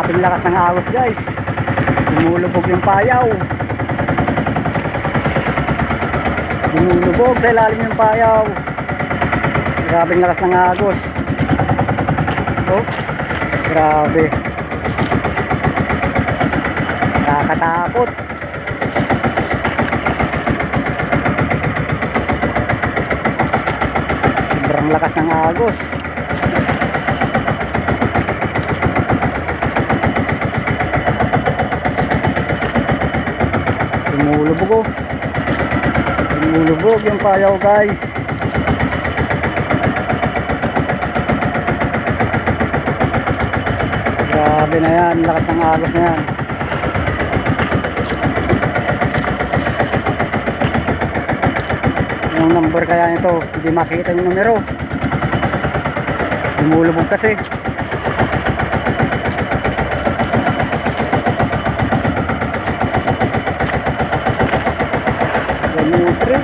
Grabe ang lakas ng agos guys. Lumulubog yung payaw. Lumulubog sa ilalim yung payaw. Grabe ang lakas ng agos. Oh, grabe. Nakakatakot. Sobrang lakas ng agos. Lumulubog oh. Lumulubog yung payaw guys. Grabe na yan, lakas ng agos na yan. Yung number kaya nito, hindi makita yung numero. Lumulubog kasi. Ganutri.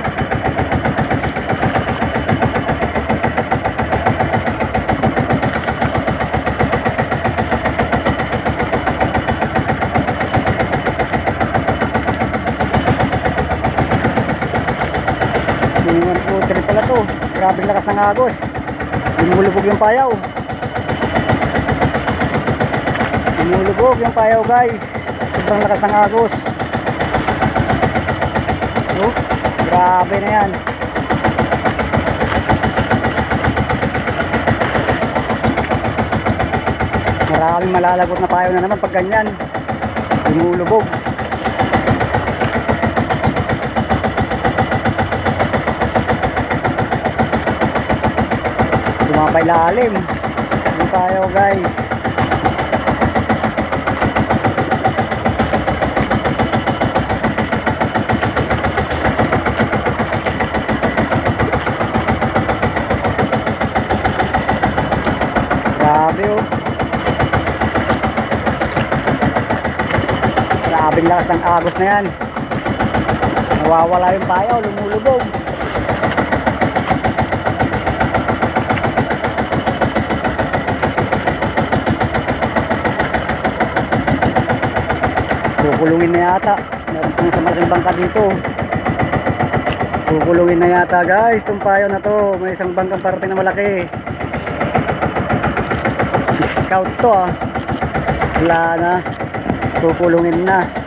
Ganutri pala to. Grabe lakas ng agos. Lumulubog yung payaw. Lumulubog yung payaw guys. Sobrang lakas ng agos. Oh, grabe na yan. Maraming malalagot na payaw na naman pag ganyan. Lumulubog. Lumapailalim yung payaw guys. Grabe oh. Grabe ang lakas ng agos na yan. Nawawala yung payaw, lumulubog. Kukulungin na yata. Meron pang sa malaking bangka dito. Kukulungin na yata guys itong payaw na to. May isang bangkang parating na malaki. Scout to ah. Wala na. Kukulungin na.